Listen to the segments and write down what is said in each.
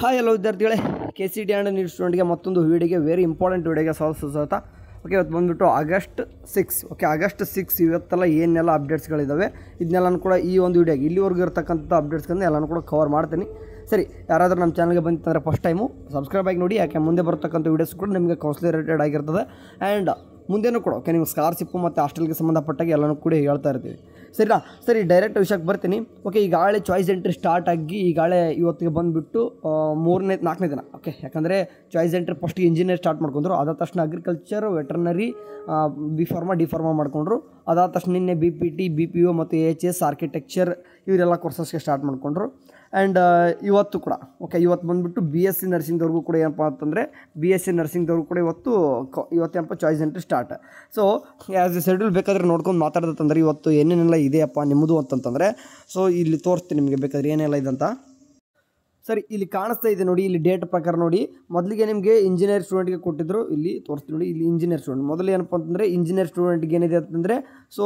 Hi hello ವಿದ್ಯಾರ್ಥಿಗಳೇ, KCET and neat ಸ್ಟೂಡೆಂಟ್ಗೆ ಮತ್ತೊಂದು ವೀಡಿಯೋಗೆ very important ವೀಡಿಯೋಗೆ ಸ್ವಾಗತ. ಓಕೆ, ಇವತ್ತು ಬಂದುಬಿಟ್ಟು ಆಗಸ್ಟ್ 6. ಓಕೆ, ಆಗಸ್ಟ್ 6 ಇವತ್ತೆಲ್ಲ ಏನೆಲ್ಲ ಅಪ್ಡೇಟ್ಸ್ಗಳಿದ್ದಾವೆ ಇದನ್ನೆಲ್ಲನೂ ಕೂಡ ಈ ಒಂದು ವೀಡಿಯೋಗೆ ಇಲ್ಲಿವರೆಗೂ ಇರತಕ್ಕಂಥ ಅಪ್ಡೇಟ್ಸ್ಗಳನ್ನ ಎಲ್ಲನೂ ಕೂಡ ಕವರ್ ಮಾಡ್ತೀನಿ. ಸರಿ, ಯಾರಾದರೂ ನಮ್ಮ ಚಾನಲ್ಗೆ ಬಂತಂದರೆ ಫಸ್ಟ್ ಟೈಮು ಸಬ್ಸ್ಕ್ರೈಬ್ ಆಗಿ ನೋಡಿ, ಯಾಕೆ ಮುಂದೆ ಬರ್ತಕ್ಕಂಥ ವೀಡಿಯೋಸ್ ಕೂಡ ನಿಮಗೆ ಕೌನ್ಸಿಲ್ ರಿಲೇಟೆಡ್ ಆಗಿರ್ತದೆ. ಆ್ಯಂಡ್ ಮುಂದೆನೂ ಕೂಡ ಓಕೆ ನಿಮ್ಗೆ ಸ್ಕಾಲರ್ಶಿಪ್ಪು ಮತ್ತು ಹಾಸ್ಟೆಲ್ಗೆ ಸಂಬಂಧಪಟ್ಟಾಗ ಎಲ್ಲನೂ ಕೂಡ ಹೇಳ್ತಾ ಇರ್ತೀವಿ. ಸರಿ ಡೈರೆಕ್ಟ್ ವಿಷಯಕ್ಕೆ ಬರ್ತೀನಿ. ಓಕೆ, ಈಗಾಗಲೇ ಚಾಯ್ಸ್ ಎಂಟ್ರಿ ಸ್ಟಾರ್ಟ್ ಆಗಿ ಈಗಾಗಲೇ ಇವತ್ತಿಗೆ ಬಂದುಬಿಟ್ಟು 4ನೇ ದಿನ. ಓಕೆ, ಯಾಕಂದರೆ ಚಾಯ್ಸ್ ಎಂಟ್ರಿ ಫಸ್ಟಿಗೆ ಇಂಜಿನಿಯರ್ ಸ್ಟಾರ್ಟ್ ಮಾಡ್ಕೊಂಡ್ರು, ಅದಾದ ತಕ್ಷಣ ಅಗ್ರಿಕಲ್ಚರ್, ವೆಟರ್ನರಿ, ಡಿ ಫಾರ್ಮಾ ಮಾಡ್ಕೊಂಡ್ರು. ಅದಾದ ತಕ್ಷಣ ನಿನ್ನೆ BPT, BPO ಮತ್ತು AHS, ಆರ್ಕಿಟೆಕ್ಚರ್ ಇವರೆಲ್ಲ ಕೋರ್ಸಸ್ಗೆ ಸ್ಟಾರ್ಟ್ ಮಾಡ್ಕೊಂಡ್ರು. ಆ್ಯಂಡ್ ಇವತ್ತು ಕೂಡ ಓಕೆ, ಇವತ್ತು ಬಂದುಬಿಟ್ಟು BSc ನರ್ಸಿಂಗ್ದವ್ರಿಗೂ ಕೂಡ ಏನಪ್ಪ ಅಂತಂದರೆ BSc ನರ್ಸಿಂಗ್ದವ್ರಿಗೂ ಕೂಡ ಇವತ್ತೇನಪ್ಪ choice entry start. So as a schedule ಬೇಕಾದರೆ ನೋಡ್ಕೊಂಡು ಮಾತಾಡೋದಂತಂದರೆ ಇವತ್ತು ಏನೇನೆಲ್ಲ ಇದೆಯಪ್ಪ ನಿಮ್ಮದು ಅಂತಂತಂದರೆ, ಸೊ ಇಲ್ಲಿ ತೋರಿಸ್ತೀನಿ ನಿಮಗೆ ಬೇಕಾದ್ರೆ ಏನೆಲ್ಲ ಇದೆ ಅಂತ. ಸರಿ, ಇಲ್ಲಿ ಕಾಣಿಸ್ತಾ ಇದೆ ನೋಡಿ, ಇಲ್ಲಿ ಡೇಟ್ ಪ್ರಕಾರ ನೋಡಿ. ಮೊದಲಿಗೆ ನಿಮಗೆ ಇಂಜಿನಿಯರ್ ಸ್ಟೂಡೆಂಟ್ಗೆ ಕೊಟ್ಟಿದ್ರು, ಇಲ್ಲಿ ತೋರಿಸ್ತೀನಿ ನೋಡಿ. ಇಲ್ಲಿ ಇಂಜಿನಿಯರ್ ಸ್ಟೂಡೆಂಟ್ ಮೊದಲು ಏನಪ್ಪ ಅಂತಂದರೆ ಇಂಜಿನಿಯರ್ ಸ್ಟೂಡೆಂಟ್ಗೆ ಏನಿದೆ ಅಂತಂದರೆ, ಸೊ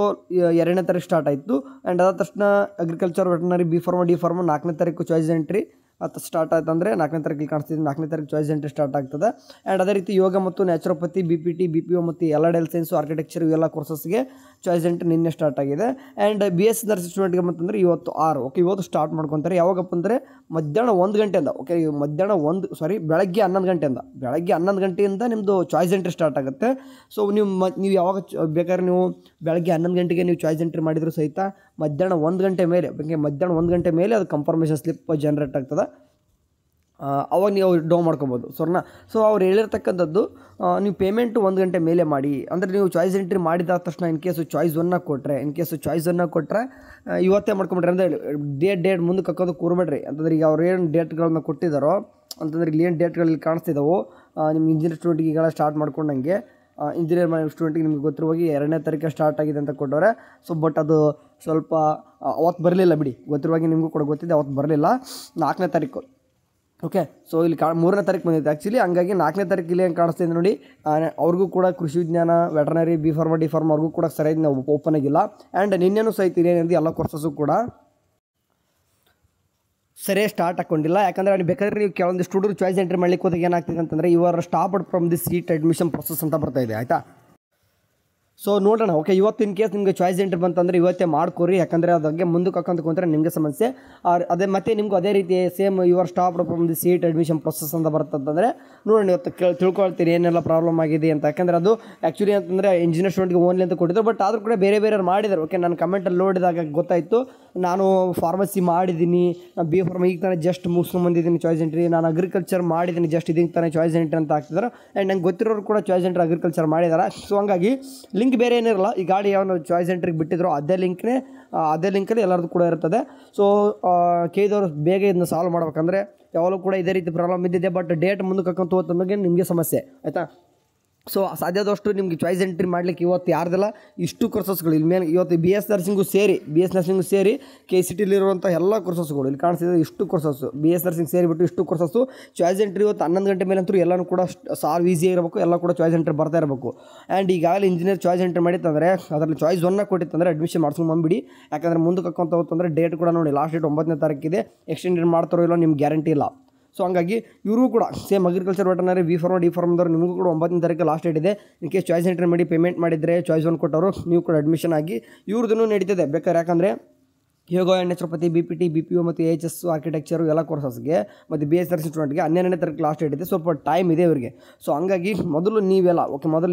2ನೇ ತಾರೀಕು ಸ್ಟಾರ್ಟ್ ಆಯಿತು. ಆ್ಯಂಡ್ ಅದಾದ ತಕ್ಷಣ ಅಗ್ರಿಕಲ್ಚರ್, ವೆಟರ್ನರಿ, ಡಿ ಫಾರ್ಮಾ 4ನೇ ತಾರೀಕು ಚಾಯ್ಸ್ ಎಂಟ್ರಿ ಅದು ಸ್ಟಾರ್ಟ್ ಆಯ್ತು. ಅಂದರೆ 4ನೇ ತಾರೀಕು ಕಾಣಿಸ್ತಿದೆ, 4ನೇ ತಾರೀಕು ಚಾಯ್ಸ್ ಎಂಟ್ರಿ ಸ್ಟಾರ್ಟ್ ಆಗ್ತದೆ. ಆ್ಯಂಡ್ ಅದೇ ರೀತಿ ಯೋಗ ಮತ್ತು ನ್ಯಾಚುರೋಪತಿ, BPT, BPO ಮತ್ತು LRL ಸೈನ್ಸು, ಆರ್ಕಿಟೆಕ್ಚರ್ ಇವೆಲ್ಲ ಕೋರ್ಸಸ್ಗೆ ಚಾಯ್ಸ್ ಎಂಟ್ರಿ ನಿನ್ನೆ ಸ್ಟಾರ್ಟ್ ಆಗಿದೆ. ಆ್ಯಂಡ್ BSc ನರ್ಸಿಂಗ್ ಸ್ಟೂಡೆಂಟ್ಗೆ ಅಂತಂದರೆ ಇವತ್ತು 6. ಓಕೆ, ಇವತ್ತು ಸ್ಟಾರ್ಟ್ ಮಾಡ್ಕೊತಾರೆ. ಯಾವಾಗಪ್ಪ ಅಂದರೆ ಮಧ್ಯಾಹ್ನ 1 ಗಂಟೆಯಿಂದ. ಓಕೆ, ಬೆಳಗ್ಗೆ 11 ಗಂಟೆಯಿಂದ ನಿಮ್ಮದು ಚಾಯ್ಸ್ ಎಂಟ್ರಿ ಸ್ಟಾರ್ಟ್ ಆಗುತ್ತೆ. ಸೊ ನೀವು ಯಾವಾಗ ಬೇಕಾದ್ರೆ ನೀವು ಬೆಳಗ್ಗೆ 11 ಗಂಟೆಗೆ ನೀವು ಚಾಯ್ಸ್ ಎಂಟ್ರಿ ಮಾಡಿದರೂ ಸಹಿತ ಮಧ್ಯಾಹ್ನ 1 ಗಂಟೆ ಮೇಲೆ ಅದು ಕನ್ಫರ್ಮೇಷನ್ ಸ್ಲಿಪ್ ಜನರೇಟ್ ಆಗ್ತದೆ. ಅವಾಗ ನೀವು ಡೌ ಮಾಡ್ಕೊಬೋದು ಸೊ ಅವ್ರು ಹೇಳಿರ್ತಕ್ಕಂಥದ್ದು, ನೀವು ಪೇಮೆಂಟು 1 ಗಂಟೆ ಮೇಲೆ ಮಾಡಿ. ಅಂದರೆ ನೀವು ಚಾಯ್ಸ್ ಎಂಟ್ರಿ ಮಾಡಿದ ತಕ್ಷಣ ಇನ್ ಕೇಸು ಚಾಯ್ಸ್ ಒನ್ನ ಕೊಟ್ಟರೆ ಇವತ್ತೇ ಮಾಡ್ಕೊಂಬಿಟ್ರೆ, ಅಂದರೆ ಡೇಟ್ ಮುಂದಕ್ಕೆ ಹಾಕೋದು ಕೂರ್ಬೇಡ್ರಿ. ಅಂತಂದ್ರೆ ಈಗ ಅವ್ರು ಏನು ಡೇಟ್ಗಳನ್ನ ಕೊಟ್ಟಿದ್ದಾರೋ ಅಂತಂದ್ರೆ ಇಲ್ಲಿ ಏನು ಡೇಟ್ಗಳಲ್ಲಿ ಕಾಣಿಸ್ತಿದ್ದಾವೋ, ನಿಮ್ಮ ಇಂಜಿನಿಯರ್ ಸ್ಟೂಡೆಂಟಿಗೆ ಈಗೆಲ್ಲ ಸ್ಟಾರ್ಟ್ ಮಾಡ್ಕೊಂಡಂಗೆ ಇಂಜಿನಿಯರ್ ಸ್ಟೂಡೆಂಟಿಗೆ ನಿಮ್ಗೆ ಗೊತ್ತಿರುವಾಗಿ 2ನೇ ತಾರೀಕು ಸ್ಟಾರ್ಟ್ ಆಗಿದೆ ಅಂತ ಕೊಟ್ಟವ್ರೆ. ಸೊ ಬಟ್ ಅದು ಸ್ವಲ್ಪ ಅವತ್ತು ಬರಲಿಲ್ಲ ಬಿಡಿ, ಗೊತ್ತಿರುವಾಗಿ ನಿಮಗೂ ಕೂಡ ಗೊತ್ತಿದೆ, ಅವತ್ತು ಬರಲಿಲ್ಲ. 4ನೇ ತಾರೀಕು. ಓಕೆ, ಸೊ ಇಲ್ಲಿ 3ನೇ ತಾರೀಕು ಬಂದಿದೆ ಆ್ಯಕ್ಚುಲಿ. ಹಂಗಾಗಿ 4ನೇ ತಾರೀಕು ಇಲ್ಲಿ ಏನು ಕಾಣಿಸ್ತಿದೆ ನೋಡಿ, ಅವ್ರಿಗೂ ಕೂಡ ಕೃಷಿ ವಿಜ್ಞಾನ, ವೆಟರ್ನರಿ, ಡಿ ಫಾರ್ಮಾ ಅವ್ರಿಗೂ ಕೂಡ ಸರಿಯಾಗಿ ನಾವು ಓಪನ್ ಆಗಿಲ್ಲ. ಆ್ಯಂಡ್ ನಿನ್ನೆನೂ ಸಹಿತ ಏನಿದೆ ಎಲ್ಲ ಕೋರ್ಸಸ್ಸು ಕೂಡ ಸರಿಯಾಗಿ ಸ್ಟಾರ್ಟ್ ಹಾಕ್ಕೊಂಡಿಲ್ಲ. ಯಾಕಂದರೆ ಅಲ್ಲಿ ಬೇಕಾದ್ರೆ ನೀವು ಕೆಲವೊಂದಿಷ್ಟು ಹುಡುಗರು ಚಾಯ್ಸ್ ಎಂಟ್ರಿ ಮಾಡ್ಲಿಕ್ಕೆ ಹೋದಾಗ ಏನಾಗ್ತಿದೆ ಅಂತಂದರೆ, your stopped from the seat admission process ಅಂತ ಬರ್ತಾ ಇದೆ. ಆಯಿತಾ, ಸೊ ನೋಡೋಣ. ಓಕೆ, ಇವತ್ತು ಇನ್ ಕೇಸ್ ನಿಮಗೆ ಚಾಯ್ಸ್ ಎಂಟ್ರಿ ಬಂತಂದರೆ ಇವತ್ತೇ ಮಾಡ್ಕೊರಿ. ಯಾಕಂದರೆ ಅದಾಗೆ ಮುಂದಕ್ಕೆ ಹಾಕೊಂತ ಕುಂತ್ರೆ ನಿಮಗೆ ಸಮಸ್ಯೆ. ಅದೇ ಮತ್ತೆ ನಿಮಗೂ ಅದೇ ರೀತಿ same your stopped from the seat admission process ಅಂತ ಬರ್ತಂತಂದರೆ ನೋಡೋಣ, ಇವತ್ತು ತಿಳ್ಕೊಳ್ತೀರಿ ಏನೆಲ್ಲ ಪ್ರಾಬ್ಲಮ್ ಆಗಿದೆ ಅಂತ. ಯಾಕಂದರೆ ಅದು ಆ್ಯಕ್ಚುಲಿ ಅಂತಂದರೆ ಇಂಜಿನಿಯರ್ ಸ್ಟೂಡೆಂಟ್ಗೆ ಓನ್ಲಿ ಅಂತ ಕೊಟ್ಟಿದ್ರು, ಬಟ್ ಆದರೂ ಕೂಡ ಬೇರೆ ಮಾಡಿದ್ದಾರೆ. ಓಕೆ, ನಾನು ಕಮೆಂಟಲ್ಲಿ ನೋಡಿದಾಗ ಗೊತ್ತಾಯಿತು, ನಾನು ಫಾರ್ಮಸಿ ಮಾಡಿದ್ದೀನಿ, ನಾನು B ಫಾರ್ಮಾ ಈಗ ತಾನೇ ಜಸ್ಟ್ ಮುಗಿಸ್ಕೊಂಡು ಬಂದಿದ್ದೀನಿ ಚಾಯ್ಸ್ ಎಂಟ್ರಿ, ನಾನು ಅಗ್ರಿಕಲ್ಚರ್ ಮಾಡಿದ್ದೀನಿ ಜಸ್ಟ್ ಇದೀಗ ತಾನೇ ಚಾಯ್ಸ್ ಎಂಟ್ರಿ ಅಂತ ಹಾಕ್ತಿದ್ದಾರೆ. ಆ್ಯಂಡ್ ನಂಗೆ ಗೊತ್ತಿರೋರು ಕೂಡ ಚಾಯ್ಸ್ ಎಂಟ್ರಿ ಅಗ್ರಿಕಲ್ಚರ್ ಮಾಡಿದ್ದಾರೆ. ಸೊ ಹಂಗಾಗಿ ಲಿಂಕ್ ಬೇರೆ ಏನಿರಲ್ಲ, ಈ ಗಾಡಿ ಯಾವ ಚಾಯ್ಸ್ ಎಂಟ್ರಿಗೆ ಬಿಟ್ಟಿದ್ರು ಅದೇ ಲಿಂಕಲ್ಲಿ ಎಲ್ಲರದ್ದು ಕೂಡ ಇರ್ತದೆ. ಸೊ ಕೇಳಿದವರು ಬೇಗ ಇದನ್ನ ಸಾಲ್ವ್ ಮಾಡ್ಬೇಕಂದ್ರೆ ಯಾವಾಗಲೂ ಕೂಡ ಇದೇ ರೀತಿ ಪ್ರಾಬ್ಲಮ್ ಇದ್ದಿದೆ, ಬಟ್ ಡೇಟ್ ಮುಂದಕ್ಕೆ ಹಾಕೊಂತ ಹೋಗ್ತಂದಾಗ ನಿಮಗೆ ಸಮಸ್ಯೆ. ಆಯಿತಾ, ಸೊ ಸಾಧ್ಯದಷ್ಟು ನಿಮಗೆ ಚಾಯ್ಸ್ ಎಂಟ್ರಿ ಮಾಡಲಿಕ್ಕೆ ಇವತ್ತು ಯಾರ್ದೆಲ್ಲ ಇಷ್ಟು ಕೋರ್ಸಸ್ಗಳು ಇಲ್ಲಿ ಮೇಲೆ ಇವತ್ತು BS ನರ್ಸಿಂಗು ಸೇರಿ KCETಲಿರುವಂಥ ಎಲ್ಲ ಕೋರ್ಸಸ್ಗಳು ಇಲ್ಲಿ ಕಾಣಿಸ್ತಿದೆ. ಇಷ್ಟು ಕೋರ್ಸಸ್ಸು BS ನರ್ಸಿಂಗ್ ಸೇರಿಬಿಟ್ಟು ಇಷ್ಟು ಕೋರ್ಸಸ್ಸು ಚಾಯ್ಸ್ ಎಂಟ್ರಿ ಇವತ್ತು 11 ಗಂಟೆ ಮೇಲೆ ಅಂತೂ ಎಲ್ಲನೂ ಕೂಡ ಸಾಲ್ವ್ ಈಸಿ ಇರಬೇಕು, ಎಲ್ಲ ಕೂಡ ಚಾಯ್ಸ್ ಎಂಟ್ರಿ ಬರ್ತಾ ಇರಬೇಕು. ಆ್ಯಂಡ್ ಈಗಾಗಲೇ ಇಂಜಿನಿಯರ್ ಚಾಯ್ಸ್ ಎಂಟ್ರಿ ಮಾಡಿತ್ತಂದರೆ ಅದರಲ್ಲಿ ಚಾಯ್ಸ್ ಒನ್ನ ಕೊಟ್ಟಿತ್ತಂದರೆ ಅಡ್ಮಿಷನ್ ಮಾಡ್ಸ್ಕೊಂಡು ಬಂದುಬಿಡಿ. ಯಾಕಂದರೆ ಮುಂದಕ್ಕೆ ಹಾಕೊಂತ ಹೋಗ್ತಂದರೆ ಡೇಟ್ ಕೂಡ ನೋಡಿ, ಲಾಸ್ಟ್ ಡೇಟ್ 9ನೇ ತಾರೀಕಿದೆ. ಎಕ್ಸ್ಟೆಂಡೆಡ್ ಮಾಡ್ತಾರೋ ಇಲ್ಲೋ ನಿಮ್ಗೆ ಗ್ಯಾರಂಟಿ ಇಲ್ಲ. ಸೊ ಹಂಗಾಗಿ ಇವರು ಕೂಡ ಸೇಮ್ ಅಗ್ರಿಕಲ್ಚರ್, ವೆಟರ್ನರಿ, ಡಿ ಫಾರ್ಮದವ್ರು ನಿಮಗೂ ಕೂಡ 9ನೇ ತಾರೀಕು ಲಾಸ್ಟ್ ಡೇಟ್ ಇದೆ. ಇನ್ ಕೇಸ್ ಚಾಯ್ಸ್ ಎಂಟ್ರಿ ಮಾಡಿ ಪೇಮೆಂಟ್ ಮಾಡಿದರೆ ಚಾಯ್ಸ್ ಒನ್ ಕೊಟ್ಟವರು ನೀವು ಕೂಡ ಅಡ್ಮಿಷನ್ ಆಗಿ ಇವ್ರದ್ದು ನಡೀತಿದೆ ಬೇಕಾದ್ರೆ. ಯಾಕಂದರೆ ಯೋಗ, ನ್ಯಾಚುರೋಪತಿ, BPT, BPO ಮತ್ತು AHS, ಆರ್ಕಿಟೆಕ್ಚರು ಎಲ್ಲ ಕೋರ್ಸಸ್ಗೆ ಮತ್ತು BS ನರ್ಸಿಂಗ್ ಸ್ಟೂಡೆಂಟ್ಗೆ 12ನೇ ತಾರೀಕು ಲಾಸ್ಟ್ ಡೇಟ್ ಇದೆ. ಸ್ವಲ್ಪ ಟೈಮ್ ಇದೆ ಇವರಿಗೆ. ಸೊ ಹಂಗಾಗಿ ಮೊದಲು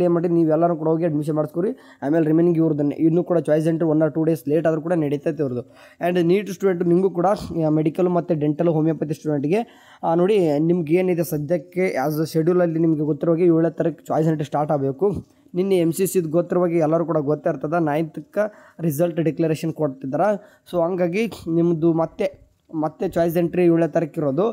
ಏನು ಮಾಡಿ ನೀವೆಲ್ಲರೂ ಕೂಡ ಹೋಗಿ ಅಡ್ಮಿಷನ್ ಮಾಡಿಸ್ಕೊರಿ. ಆಮೇಲೆ ರಿಮೈನಿಂಗ್ ಇವ್ರದ್ದನ್ನೇ ಇನ್ನೂ ಕೂಡ choice entry 1 or 2 days late ಆದರೂ ಕೂಡ ನಡೀತೈತೆ ಇವ್ರದ್ದು. ಆ್ಯಂಡ್ ನೀಟ್ ಸ್ಟೂಡೆಂಟು ನಿಮಗೂ ಕೂಡ ಮೆಡಿಕಲ್ ಮತ್ತು ಡೆಂಟಲ್, ಹೋಮಿಯೋಪತಿ ಸ್ಟೂಡೆಂಟ್ಗೆ ನೋಡಿ, ನಿಮ್ಗೆ ಏನಿದೆ ಸದ್ಯಕ್ಕೆ ಆ್ಯಸ್ ಅ ಶೆಡ್ಯೂಲಲ್ಲಿ ನಿಮಗೆ ಗೊತ್ತಿರುವಾಗ 7ನೇ ತಾರೀಕು ಚಾಯ್ಸ್ ಎಂಟ್ರಿ ಸ್ಟಾರ್ಟ್ ಆಗಬೇಕು. ನಿನ್ನೆ MCCದು ಗೊತ್ತಿರುವಾಗ ಎಲ್ಲರೂ ಕೂಡ ಗೊತ್ತಿರ್ತದೆ, 9th ರಿಸಲ್ಟ್ ಡಿಕ್ಲರೇಷನ್ ಕೊಡ್ತಿದ್ದಾರೆ. ಸೊ ಹಂಗಾಗಿ ನಿಮ್ಮದು ಮತ್ತೆ ಚಾಯ್ಸ್ ಎಂಟ್ರಿ 7ನೇ ತಾರೀಕು ಇರೋದು,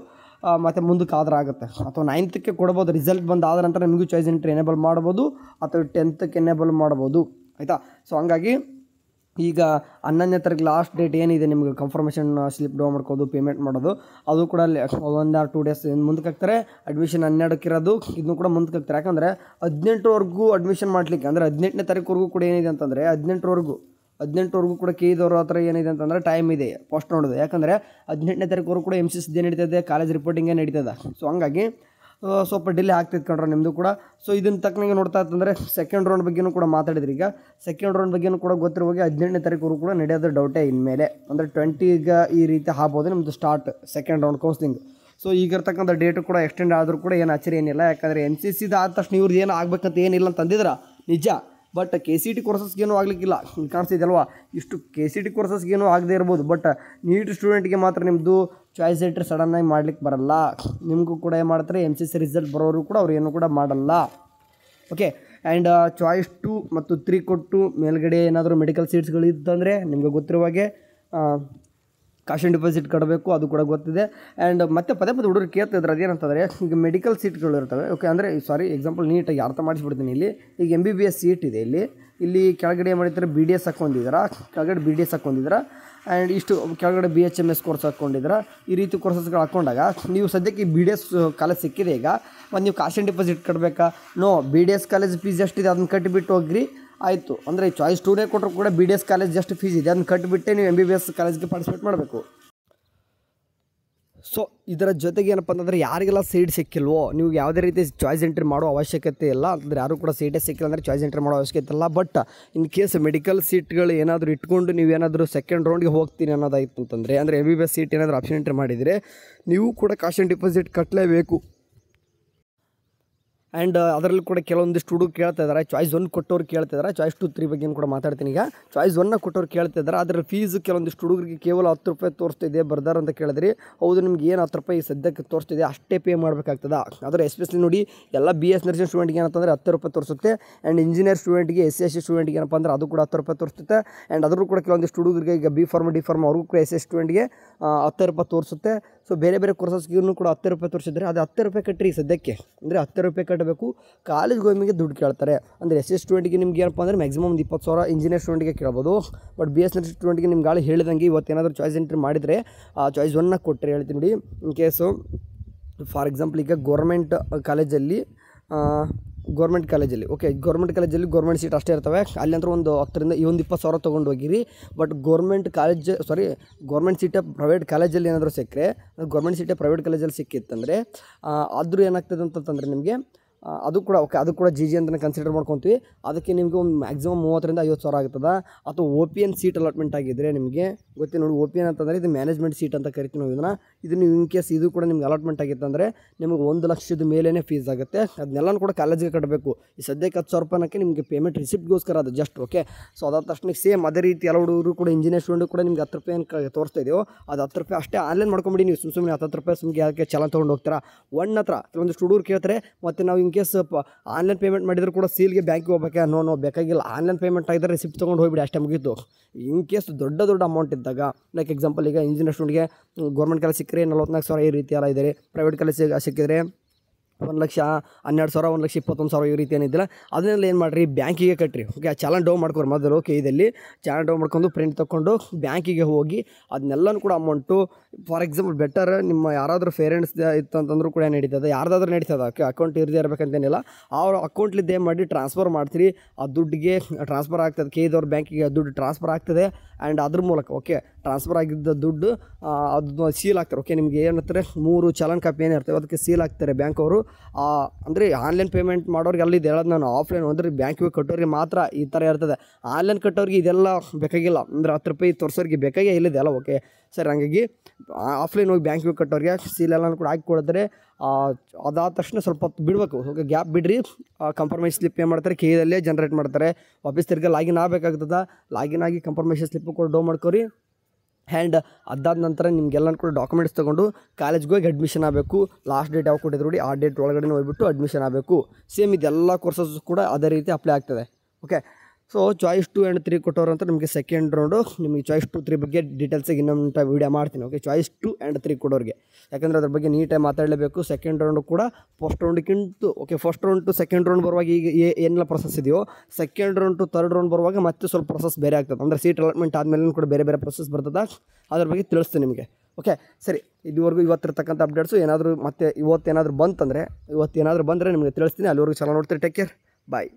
ಮತ್ತು ಮುಂದಕ್ಕೆ ಆದ್ರೆ ಆಗುತ್ತೆ, ಅಥವಾ 9th ಕೊಡ್ಬೋದು. ರಿಸಲ್ಟ್ ಬಂದು ಆದ ನಂತರ ನಿಮಗೂ ಚಾಯ್ಸ್ ಎಂಟ್ರಿ ಎನೇಬಲ್ ಮಾಡ್ಬೋದು, ಅಥವಾ 10th ಎನೇಬಲ್ ಮಾಡ್ಬೋದು. ಆಯಿತಾ, ಸೊ ಹಂಗಾಗಿ ಈಗ 11ನೇ ತಾರೀಕು ಲಾಸ್ಟ್ ಡೇಟ್ ಏನಿದೆ ನಿಮಗೆ ಕನ್ಫರ್ಮೇಷನ್ ಸ್ಲಿಪ್ ಡೌನ್ ಮಾಡ್ಕೋದು, ಪೇಮೆಂಟ್ ಮಾಡೋದು, ಅದು ಕೂಡ 1 or 2 days ಮುಂದಕ್ಕೆ ಹಾಕ್ತಾರೆ. ಅಡ್ಮಿಷನ್ 12ಕ್ಕೆ ಇರೋದು, ಇದನ್ನು ಕೂಡ ಮುಂದಕ್ಕೆ ಹಾಕ್ತಾರೆ. ಯಾಕಂದರೆ 18ವರೆಗೂ ಅಡ್ಮಿಷನ್ ಮಾಡಲಿಕ್ಕೆ, ಅಂದರೆ 18ನೇ ತಾರೀಕುವರೆಗೂ ಕೂಡ ಏನಿದೆ ಅಂತಂದರೆ 18ವರೆಗೂ 18ವರೆಗೂ ಕೂಡ ಕೆ ಇದವ್ರ ಹತ್ರ ಏನಿದೆ ಅಂತಂದರೆ ಟೈಮ್ ಇದೆ ಫಸ್ಟ್ ನೋಡೋದು. ಯಾಕಂದರೆ 18ನೇ ತಾರೀಕುವರೆಗೂ ಕೂಡ MCC ನಡೀತದೆ, ಕಾಲೇಜ್ ರಿಪೋರ್ಟಿಂಗೇ ನಡೀತದೆ. ಸೊ ಹಂಗಾಗಿ ಸ್ವಲ್ಪ ಡಿಲೇ ಆಗ್ತಿತ್ತು ಕಣ್ರೆ ನಿಮ್ಮದು ಕೂಡ. ಸೊ ಇದನ್ನು ತಕ್ಕನಾಗೆ ನೋಡ್ತಾ ಇತ್ತಂದರೆ ಸೆಕೆಂಡ್ ರೌಂಡ್ ಬಗ್ಗೆನೂ ಕೂಡ ಮಾತಾಡಿದ್ರಿ. ಈಗ ಸೆಕೆಂಡ್ ರೌಂಡ್ ಬಗ್ಗೆನೂ ಕೂಡ ಗೊತ್ತಿರೋ ಹೋಗಿ 18ನೇ ತಾರೀಕುವರೆಗೂ ಕೂಡ ನಡೆಯೋದು ಡೌಟೇ ಇನ್ಮೇಲೆ. ಅಂದರೆ 20ಗೆ ಈ ರೀತಿ ಆಗ್ಬೋದು ನಿಮ್ಮದು start second round counselling. So ಈಗಿರ್ತಕ್ಕಂಥ ಡೇಟು ಕೂಡ ಎಕ್ಸ್ಟೆಂಡ್ ಆದರೂ ಕೂಡ ಏನು ಆಶ್ಚರ್ಯ ಏನಿಲ್ಲ. ಯಾಕಂದರೆ MCCದು ಆದ ತಕ್ಷಣ ಇವ್ರದ್ದು ಏನು ಆಗಬೇಕಂತ ಏನಿಲ್ಲ ಅಂತ ಅಂದಿದ್ರ ನಿಜ. But KCT ಕೋರ್ಸಸ್ಗೇನೂ ಆಗಲಿಕ್ಕಿಲ್ಲ, ಕಾಣಿಸ್ತಿದೆಯಲ್ವಾ. ಇಷ್ಟು KCT ಕೋರ್ಸಸ್ಗೇನೂ ಆಗದೇ ಇರ್ಬೋದು. ಬಟ್ ನೀಟ್ ಸ್ಟೂಡೆಂಟ್ಗೆ ಮಾತ್ರ ನಿಮ್ಮದು ಚಾಯ್ಸ್ ಎಂಟ್ರಿ ಸಡನ್ನಾಗಿ ಮಾಡ್ಲಿಕ್ಕೆ ಬರಲ್ಲ. ನಿಮಗೂ ಕೂಡ ಏನು ಮಾಡ್ತಾರೆ, MCC ರಿಸಲ್ಟ್ ಬರೋರು ಕೂಡ ಅವ್ರು ಏನೂ ಕೂಡ ಮಾಡಲ್ಲ. ಓಕೆ. ಆ್ಯಂಡ್ ಚಾಯ್ಸ್ 2 ಮತ್ತು 3 ಕೊಟ್ಟು ಮೇಲ್ಗಡೆ ಏನಾದರೂ ಮೆಡಿಕಲ್ ಸೀಟ್ಸ್ಗಳು ಇತ್ತಂದರೆ ನಿಮಗೆ ಗೊತ್ತಿರುವಾಗೆ ಕಾಶನ್ ಡಿಪಾಸಿಟ್ ಕಟ್ಟಬೇಕು, ಅದು ಕೂಡ ಗೊತ್ತಿದೆ. ಆ್ಯಂಡ್ ಮತ್ತೆ ಪದೇ ಹುಡುಗರು ಕೇಳ್ತಿದ್ರು ಅದೇನಂತಂದರೆ, ಈಗ ಮೆಡಿಕಲ್ ಸೀಟ್ಗಳು ಇರ್ತವೆ. ಓಕೆ, ಅಂದರೆ ಎಕ್ಸಾಂಪಲ್ ನೀಟಾಗಿ ಅರ್ಥ ಮಾಡಿಸ್ಬಿಡ್ತೀನಿ. ಈಗ MBBS ಸೀಟ್ ಇದೆ. ಇಲ್ಲಿ ಕೆಳಗಡೆ ಏನು ಮಾಡಿರ್ತಾರೆ, BDS ಹಾಕ್ಕೊಂಡಿದ್ದೀರಾ, ಕೆಳಗಡೆ BDS ಹಾಕ್ಕೊಂಡಿದ್ದೀರಾ, ಆ್ಯಂಡ್ ಇಷ್ಟು ಕೆಳಗಡೆ BHMS ಕೋರ್ಸ್ ಹಾಕ್ಕೊಂಡಿದ್ದೀರಾ. ಈ ರೀತಿ ಕೋರ್ಸಸ್ಗಳು ಹಾಕ್ಕೊಂಡಾಗ ನೀವು ಸದ್ಯಕ್ಕೆ BDS ಕಾಲೇಜ್ ಸಿಕ್ಕಿದೆ. ಈಗ ಮತ್ತು ನೀವು ಕಾಶನ್ ಡಿಪಾಸಿಟ್ ಕಟ್ಟಬೇಕಾ? ನೋ, BDS ಕಾಲೇಜ್ ಫೀಸ್ ಎಷ್ಟಿದೆ ಅದನ್ನು ಕಟ್ಟಿಬಿಟ್ಟು ಹೋಗ್ರಿ, ಆಯಿತು. ಅಂದರೆ ಚಾಯ್ಸ್ 2 ಕೊಟ್ಟರು ಕೂಡ BDS ಕಾಲೇಜ್ ಜಸ್ಟ್ ಫೀಸ್ ಇದೆ, ಅದನ್ನು ಕಟ್ಟಿಬಿಟ್ಟೆ ನೀವು MBBS ಕಾಲೇಜ್ಗೆ ಪಾರ್ಟಿಸಿಪೇಟ್ ಮಾಡಬೇಕು. ಸೊ ಇದರ ಜೊತೆಗೆ ಏನಪ್ಪ ಅಂತಂದರೆ, ಯಾರಿಗೆಲ್ಲ ಸೀಟ್ ಸಿಕ್ಕಿಲ್ವೋ ನೀವು ಯಾವುದೇ ರೀತಿ ಚಾಯ್ಸ್ ಎಂಟ್ರಿ ಮಾಡೋ ಅವಶ್ಯಕತೆ ಇಲ್ಲ. ಅಂದರೆ ಯಾರು ಕೂಡ ಸೀಟೇ ಸಿಕ್ಕಿಲ್ಲ ಅಂದರೆ ಚಾಯ್ಸ್ ಎಂಟ್ರಿ ಮಾಡೋ ಅವಶ್ಯಕತೆ ಇಲ್ಲ. ಬಟ್ ಇನ್ ಕೇಸ್ ಮೆಡಿಕಲ್ ಸೀಟ್ಗಳು ಏನಾದರೂ ಇಟ್ಕೊಂಡು ನೀವೇನಾದರೂ ಸೆಕೆಂಡ್ ರೌಂಡ್ಗೆ ಹೋಗ್ತೀನಿ ಅನ್ನೋದಾಯಿತು ಅಂತಂದರೆ, ಅಂದರೆ MBBS ಸೀಟ್ ಏನಾದರೂ ಆಪ್ಷನ್ ಎಂಟ್ರಿ ಮಾಡಿದರೆ ನೀವು ಕೂಡ ಕಾಶನ್ ಡಿಪಾಸಿಟ್ ಕಟ್ಟಲೇಬೇಕು. ಆ್ಯಂಡ್ ಅದರಲ್ಲಿ ಕೂಡ ಕೆಲವೊಂದಿಷ್ಟು ಹುಡುಗ ಕೇಳ್ತಾ ಇದ್ದಾರೆ, ಚಾಯ್ಸ್ 1 ಕೊಟ್ಟವ್ರು ಕೇಳ್ತಿದ್ದಾರೆ. ಚಾಯ್ಸ್ 2, 3 ಬಗ್ಗೆ ಕೂಡ ಮಾತಾಡ್ತೀನಿ. ಈಗ ಚಾಯ್ಸ್ 1 ಕೊಟ್ಟವ್ರು ಕೇಳ್ತಿದ್ದಾರೆ. ಅದರ ಫೀಸ್ ಕೆಲವೊಂದಿಷ್ಟು ಹುಡುಗರಿಗೆ ಕೇವಲ 10 ರೂಪಾಯಿ ತೋರಿಸ್ತಿದೆ ಬರ್ದಾರ ಅಂತ ಕೇಳಿದ್ರಿ. ಹೌದು, ನಿಮ್ಗೆ ಏನು 10 ರೂಪಾಯಿ ಸದ್ಯಕ್ಕೆ ತೋರಿಸ್ತಿದೆ ಅಷ್ಟೇ ಪೇ ಮಾಡಬೇಕಾಗ್ತದೆ. ಆದರೆ ಎಸ್ಪೆಷಲಿ ನೋಡಿ, ಎಲ್ಲ BS ನರ್ಸಿಂಗ್ ಸ್ಟೂಡೆಂಟ್ಗೆ ಏನಂತಂದರೆ 10 ರೂಪಾಯಿ ತೋರಿಸುತ್ತೆ. ಆ್ಯಂಡ್ ಇಂಜಿನಿಯರ್ ಸ್ಟೂಡೆಂಟ್ಗೆ SC ಸ್ಟೂಡೆಂಟ್ಗೆ ಏನಪ್ಪ ಅಂದ್ರೆ ಅದು ಕೂಡ 10 ರೂಪಾಯಿ ತೋರಿಸುತ್ತೆ. ಆ್ಯಂಡ್ ಅದ್ರೂ ಕೂಡ ಕೆಲವೊಂದಿಷ್ಟು ಹುಡುಗರಿಗೆ ಈಗ B ಫಾರ್ಮ್ D ಫಾರ್ಮ್ ಅವ್ರಿಗೂ ಕೂಡ SC ಸ್ಟೂಡೆಂಟ್ಗೆ 10 ರೂಪಾಯಿ ತೋರಿಸುತ್ತೆ. ಸೊ ಬೇರೆ ಬೇರೆ ಕೋರ್ಸಸ್ಗೂ ಕೂಡ 10 ರೂಪಾಯಿ ತೋರಿಸಿದ್ರೆ ಅದು 10 ರೂಪಾಯಿ ಕಟ್ಟಿರಿ ಸದ್ಯಕ್ಕೆ. ಅಂದರೆ 10 ರೂಪಾಯಿ ಕಟ್ಟಬೇಕು. ಕಾಲೇಜ್ ಗೋಮಿಗೆ ದುಡ್ಡು ಕೇಳ್ತಾರೆ. ಅಂದರೆ SC ಸ್ಟೂಡೆಂಟ್ಗೆ ನಿಮ್ಗೆ ಏನಪ್ಪ ಅಂದರೆ ಮ್ಯಾಕ್ಸಿಮಮ್ 20,000 ಇಂಜಿನಿಯರ್ ಸ್ಟೂಡೆಂಟ್ಗೆ ಕೇಳ್ಬೋದು. ಬಟ್ BS ನರ್ಸಿಂಗ್ ಸ್ಟೂಡೆಂಟ್ಗೆ ನಿಮ್ಗೆ ಗಾಳಿ ಹೇಳಿದಂಗೆ ಇವತ್ತೇನಾದರೂ ಚಾಯ್ಸ್ ಎಂಟ್ರಿ ಮಾಡಿದರೆ ಚಾಯ್ಸ್ 1 ಕೊಟ್ಟರೆ ಹೇಳ್ತೀನಿ ನೋಡಿ. ಇನ್ ಕೇಸು ಫಾರ್ ಎಕ್ಸಾಂಪಲ್ ಈಗ ಗೌರ್ಮೆಂಟ್ ಕಾಲೇಜಲ್ಲಿ ಓಕೆ, ಗೌರ್ಮೆಂಟ್ ಕಾಲೇಜಲ್ಲಿ ಗೌರ್ಮೆಂಟ್ ಸೀಟ್ ಅಷ್ಟೇ ಇರ್ತವೆ. ಅಲ್ಲಿ ಅಂದ್ರೆ ಒಂದು 10ರಿಂದ 20,000 ತೊಗೊಂಡು ಹೋಗಿರಿ. ಬಟ್ ಗೌರ್ಮೆಂಟ್ ಸೀಟೇ ಪ್ರೈವೇಟ್ ಕಾಲೇಜಲ್ಲಿ ಏನಾದರೂ ಸಿಕ್ಕರೆ, ಗೌರ್ಮೆಂಟ್ ಸೀಟೇ ಪ್ರೈವೇಟ್ ಕಾಲೇಜಲ್ಲಿ ಸಿಕ್ಕಿತ್ತಂದರೆ ಆದರೂ ಏನಾಗ್ತದೆ ಅಂತಂದರೆ ನಿಮಗೆ ಅದು ಕೂಡ ಓಕೆ, ಅದು ಕೂಡ GG ಅಂತಲೇ ಕನ್ಸಿಡರ್ ಮಾಡ್ಕೊತೀವಿ. ಅದಕ್ಕೆ ನಿಮಗೆ ಒಂದು ಮ್ಯಾಕ್ಸಿಮಮ್ 30ರಿಂದ 50,000 ಆಗ್ತದೆ. ಅಥವಾ OPN ಸೀಟ್ ಅಲಾಟ್ಮೆಂಟ್ ಆಗಿದ್ದರೆ ನಿಮಗೆ ಗೊತ್ತಿ ನೋಡಿ, OPN ಅಂತಂದರೆ ಇದು ಮ್ಯಾನೇಜ್ಮೆಂಟ್ ಸೀಟ್ ಅಂತ ಕರಿತೀವಿ ನಾವು ಇದು ನೀವು ಇನ್ ಕೇಸ್ ಇದು ಕೂಡ ನಿಮ್ಗೆ ಅಲಾಟ್ಮೆಂಟ್ ಆಗಿತ್ತು ಅಂದರೆ ನಿಮಗೆ 1 ಲಕ್ಷದ ಮೇಲೇ ಫೀಸ್ ಆಗುತ್ತೆ. ಅದನ್ನೆಲ್ಲ ಕೂಡ ಕಾಲೇಜಿಗೆ ಕಟ್ಟಬೇಕು. ಈ ಸದ್ಯಕ್ಕೆ 10,000 ರೂಪಾಯಿನಕ್ಕೆ ನಿಮಗೆ ಪೇಮೆಂಟ್ ರಿಸಿಪ್ಟ್ಗೋಸ್ಕರ ಅದು ಜಸ್ಟ್ ಓಕೆ. ಸೊ ಅದಾದ ತಕ್ಷಣ ಸೇಮ್ ಅದೇ ರೀತಿ ಎಲ್ಲ ಹುಡುಗರು ಕೂಡ ಇಂಜಿನಿಯರ್ ಸ್ಟೂಡೆಂಟ್ ಕೂಡ ನಿಮ್ಗೆ 10 ರೂಪಾಯಿ ತೋರಿಸ್ತಾ ಇದೆಯೋ ಅದು 10 ರೂಪಾಯಿ ಅಷ್ಟೇ ಆನ್ಲೈನ್ ಮಾಡ್ಕೊಂಬಿಡಿ. ನೀವು ಸುಮ್ಮನೆ 10 ರೂಪಾಯಿ ಸುಮ್ಮನೆ ಯಾಕೆ ಚಲನ್ ತೊಗೊಂಡು ಹೋಗ್ತೀರಾ. ಒನ್ ಹತ್ರ ಕೆಲವೊಂದು ಹುಡುಗರು ಕೇಳ್ತಾರೆ, ಮತ್ತು ನಾವು ಇನ್ ಕೇಸ್ ಆನ್ಲೈನ್ ಪೇಮೆಂಟ್ ಮಾಡಿದ್ರು ಕೂಡ ಸೀಲ್ಗೆ ಬ್ಯಾಂಕಿಗೆ ಹೋಗ್ಬೇಕಾ? ನೋ ಬೇಕಾಗಿಲ್ಲ. ಆನ್ಲೈನ್ ಪೇಮೆಂಟ್ ಆಗಿದ್ದರೆ ರಿಸಿಪ್ಟ್ ತೊಗೊಂಡು ಹೋಗ್ಬಿಡಿ, ಅಷ್ಟೇ ಮುಗೀತು. ಇನ್ ಕೇಸ್ ದೊಡ್ಡ ಅಮೌಂಟ್ ಇದ್ದಾಗ, ಲೈಕ್ ಎಕ್ಸಾಂಪಲ್ ಈಗ ಇಂಜಿನಿಯರ್ ಸ್ಟೂಡೆಂಟ್ಗೆ ಗೌರ್ಮೆಂಟ್ ಕಾಲೇಜ್ ಸಿಕ್ಕರೆ 44,000 ಈ ರೀತಿ ಎಲ್ಲ ಇದೆ. ಪ್ರೈವೇಟ್ ಕಾಲೇಜ್ ಸಿಕ್ಕಿದ್ರೆ 1,12,000 1,21,000 ಈ ರೀತಿ ಏನಿದ್ದಿಲ್ಲ. ಅದನ್ನೆಲ್ಲ ಏನು ಮಾಡಿರಿ, ಬ್ಯಾಂಕಿಗೆ ಕಟ್ಟಿರಿ. ಓಕೆ, ಚಾಲನ್ ಡೌನ್ ಮಾಡ್ಕೊರಿ ಮೊದಲು. ಓಕೆ, ಇದರಲ್ಲಿ ಚಾಲನ್ ಡೌನ್ ಮಾಡ್ಕೊಂಡು ಪ್ರಿಂಟ್ ತೊಗೊಂಡು ಬ್ಯಾಂಕಿಗೆ ಹೋಗಿ ಅದನ್ನೆಲ್ಲನೂ ಕೂಡ ಅಮೌಂಟು ಫಾರ್ ಎಕ್ಸಾಂಪಲ್ ಬೆಟರ್ ನಿಮ್ಮ ಯಾರಾದರೂ ಪೇರೆಂಟ್ಸ್ ಇತ್ತು ಅಂತಂದ್ರೂ ಕೂಡ ನಡೀತದೆ, ಯಾರ್ದಾದ್ರೂ ನಡೀತದೆ. ಓಕೆ, ಅಕೌಂಟ್ ಇರದೇ ಇರಬೇಕಂತೇನಿಲ್ಲ. ಅವ್ರ ಅಕೌಂಟ್ಲಿದ್ದು ಏನು ಮಾಡಿ ಟ್ರಾನ್ಸ್ಫರ್ ಮಾಡ್ತೀರಿ, ಆ ದುಡ್ಡಿಗೆ ಟ್ರಾನ್ಸ್ಫರ್ ಆಗ್ತದೆ. KEದವ್ರ ಬ್ಯಾಂಕಿಗೆ ದುಡ್ಡು ಟ್ರಾನ್ಸ್ಫರ್ ಆಗ್ತದೆ. ಆ್ಯಂಡ್ ಅದ್ರ ಮೂಲಕ ಓಕೆ ಟ್ರಾನ್ಸ್ಫರ್ ಆಗಿದ್ದ ದುಡ್ಡು ಅದು ಸೀಲ್ ಆಗ್ತಾರೆ. ಓಕೆ, ನಿಮ್ಗೆ ಏನಂತಾರೆ 3 ಚಾಲನ್ ಕಾಪಿ ಏನಿರ್ತವೆ ಅದಕ್ಕೆ ಸೀಲ್ ಆಗ್ತಾರೆ ಬ್ಯಾಂಕ್ ಅವರು. ಅಂದರೆ ಆನ್ಲೈನ್ ಪೇಮೆಂಟ್ ಮಾಡೋರಿಗೆ ಅಲ್ಲಿದ್ದು ಹೇಳೋದು ನಾನು, ಆಫ್ಲೈನ್ ಅಂದರೆ ಬ್ಯಾಂಕಿಗೆ ಕಟ್ಟೋರಿಗೆ ಮಾತ್ರ ಈ ಥರ ಇರ್ತದೆ. ಆನ್ಲೈನ್ ಕಟ್ಟೋರಿಗೆ ಇದೆಲ್ಲ ಬೇಕಾಗಿಲ್ಲ. ಅಂದರೆ 10 ರೂಪಾಯಿ ತೋರಿಸೋರಿಗೆ ಬೇಕಾಗೇ ಇಲ್ಲಿದೆ ಅಲ್ಲ. ಓಕೆ ಸರ್, ಹಾಗಾಗಿ ಆಫ್ಲೈನ್ ಹೋಗಿ ಬ್ಯಾಂಕಿಗೆ ಕಟ್ಟೋರಿಗೆ ಸೀಲೆಲ್ಲ ಕೂಡ ಹಾಕಿ ಕೊಡಿದ್ರೆ ಅದಾದ ತಕ್ಷಣ ಸ್ವಲ್ಪ ಹೊತ್ತು ಬಿಡಬೇಕು. ಓಕೆ, ಗ್ಯಾಪ್ ಬಿಡ್ರಿ. ಕಂಫರ್ಮೇಷನ್ ಸ್ಲಿಪ್ ಏನು ಮಾಡ್ತಾರೆ, KEದಲ್ಲೇ ಜನ್ರೇಟ್ ಮಾಡ್ತಾರೆ. ವಾಪಸ್ ತಿರ್ಗಿ ಲಾಗಿನ್ ಆಗಬೇಕಾಗ್ತದೆ. ಲಾಗಿನ್ ಆಗಿ ಕಂಫರ್ಮೇಷನ್ ಸ್ಲಿಪ್ಪು ಕೂಡ ಡೌನ್ ಮಾಡ್ಕೊರಿ. ಆ್ಯಂಡ್ ಅದಾದ ನಂತರ ನಿಮಗೆಲ್ಲ ಕೂಡ ಡಾಕ್ಯುಮೆಂಟ್ಸ್ ತೊಗೊಂಡು ಕಾಲೇಜ್ಗೆ ಹೋಗಿ ಅಡ್ಮಿಷನ್ ಆಗಬೇಕು. ಲಾಸ್ಟ್ ಡೇಟ್ ಯಾವ ಕೊಟ್ಟಿದ್ರು ನೋಡಿ, ಆ ಡೇಟ್ ಒಳಗಡೆ ಹೋಗ್ಬಿಟ್ಟು ಅಡ್ಮಿಷನ್ ಆಗಬೇಕು. ಸೇಮ್ ಇದೆಲ್ಲ ಕೋರ್ಸಸ್ ಕೂಡ ಅದೇ ರೀತಿ ಅಪ್ಲೈ ಆಗ್ತದೆ. ಓಕೆ, ಸೊ ಚಾಯ್ಸ್ 2 ಆ್ಯಂಡ್ 3 ಕೊಟ್ಟವ್ರು ಅಂತ ನಿಮಗೆ ಸೆಕೆಂಡ್ ರೌಂಡು ನಿಮಗೆ ಚಾಯ್ಸ್ 2, 3 ಬಗ್ಗೆ ಡೀಟೇಲ್ಸಾಗಿ ಇನ್ನೊಂದು ವೀಡಿಯೋ ಮಾಡ್ತೀನಿ. ಓಕೆ, ಚಾಯ್ಸ್ 2 ಆ್ಯಂಡ್ 3 ಕೊಡೋರಿಗೆ, ಯಾಕಂದರೆ ಅದ್ರ ಬಗ್ಗೆ ನೀಟಾಗಿ ಮಾತಾಡಲೇಬೇಕು. ಸೆಕೆಂಡ್ ರೌಂಡು ಕೂಡ ಫಸ್ಟ್ ರೌಂಡ್ಗಿಂತ okay, first round to second round ಬರುವಾಗ ಈಗ ಏನೆಲ್ಲ ಪ್ರೊಸೆಸ್ ಇದೆಯೋ, second round to third round ಬರುವಾಗ ಮತ್ತೆ ಸ್ವಲ್ಪ ಪ್ರೊಸೆಸ್ ಬೇರೆ ಆಗ್ತದೆ. ಅಂದರೆ ಸೀಟ್ ಅಲಾಟ್ಮೆಂಟ್ ಆದಮೇಲೆ ಕೂಡ ಬೇರೆ ಬೇರೆ ಪ್ರೊಸೆಸ್ ಬರ್ತದೆ. ಅದ್ರ ಬಗ್ಗೆ ತಿಳಿಸ್ತೀನಿ ನಿಮಗೆ. ಓಕೆ ಸರಿ, ಇದುವರೆಗೂ ಇವತ್ತಿರ್ತಕ್ಕಂಥ ಅಪ್ಡೇಟ್ಸು. ಏನಾದರೂ ಮತ್ತೆ ಇವತ್ತೇನಾದರೂ ಬಂತಂದರೆ ಇವತ್ತೇನಾದರೂ ಬಂದರೆ ನಿಮಗೆ ತಿಳಿಸ್ತೀನಿ. ಅಲ್ಲಿವರೆಗೂ ಚಲೋ ನೋಡ್ತೀರಿ. ಟೇಕ್ ಕೇರ್, ಬಾಯ್.